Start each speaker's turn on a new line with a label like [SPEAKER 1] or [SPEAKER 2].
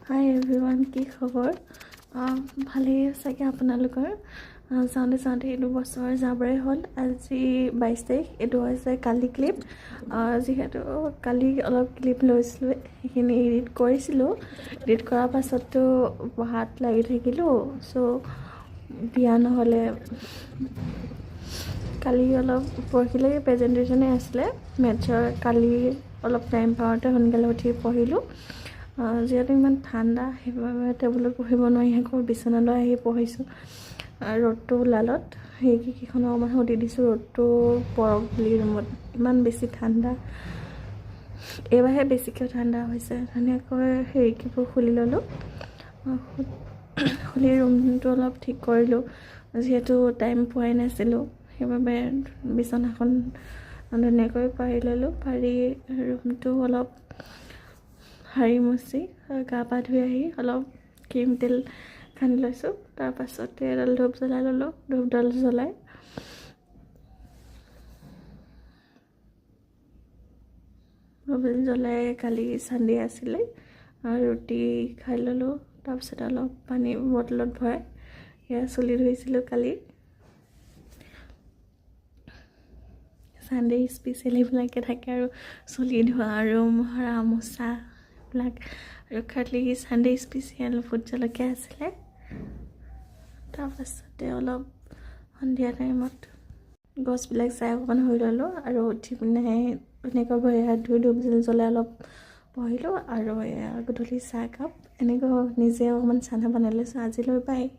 [SPEAKER 1] হাই everyone, কি খবৰ? ভালেই চাগে আপোনালোকৰ? চাওঁতে এইটো বছৰ যাবৰে হ'ল। আজি 22 তাৰিখ। এইটো হৈছে কালি ক্লিপ। যিহেতু কালি অলপ ক্লিপ লৈছিলোঁ, সেইখিনি এডিট কৰিছিলোঁ। এডিট কৰাৰ পাছততো পঢ়াত লাগি থাকিলোঁ, চ' দিয়া নহ'লে। কালি অলপ পৰহিলৈ প্ৰেজেণ্টেশ্যনেই আছিলে মেথছৰ। কালি অলপ টাইম পাওঁতে সোনকালে উঠি পঢ়িলোঁ। যিহেতু ইমান ঠাণ্ডা, সেইবাবে টেবুলত পঢ়িব নোৱাৰি, আকৌ বিচনালৈ আহি পঢ়িছোঁ। ৰ'দটো ওলালত সেইকেইখনো অকণমান সুধি দিছোঁ, ৰ'দটো পৰক বুলি ৰুমত। ইমান বেছি ঠাণ্ডা, এইবাৰহে বেছিকৈ ঠাণ্ডা হৈছে। ধুনীয়াকৈ খিৰিকীবোৰ খুলি ল'লোঁ, খুলি ৰুমটো অলপ ঠিক কৰিলোঁ। যিহেতু টাইম পোৱাই নাছিলোঁ, সেইবাবে বিচনাখন ধুনীয়াকৈ পাৰি ল'লোঁ। পাৰি ৰুমটো অলপ সাৰি মুচি গা পা ধুই আহি অলপ ক্ৰীম তেল সানি লৈছোঁ। তাৰপাছতে এডাল ধূপ জ্বলাই ল'লোঁ। ধূপডাল জ্বলাই কালি চানডে আছিলে, ৰুটি খাই ল'লোঁ। তাৰপিছত অলপ পানী বটলত ভৰাই সেয়া চুলি ধুইছিলোঁ। কালি চানডে স্পেচিয়েল এইবিলাকে থাকে আৰু, চুলি ধোৱা, ৰুম সৰা, মোচা এইবিলাক। আৰু খালি চানডে স্পেচিয়েল ভোট জলকীয়া আছিলে। তাৰপাছতে অলপ সন্ধিয়া টাইমত গছবিলাক চাই অকণমান শুই ল'লোঁ, আৰু উঠি পিনে ধুনীয়াকৈ ভৰি হাত ধুই ধূপ জ্বলাই অলপ পঢ়িলোঁ। আৰু গধূলি চাহ একাপ এনেকৈ নিজে অকণমান চানা বনাই লৈছোঁ। আজিলৈ বাই।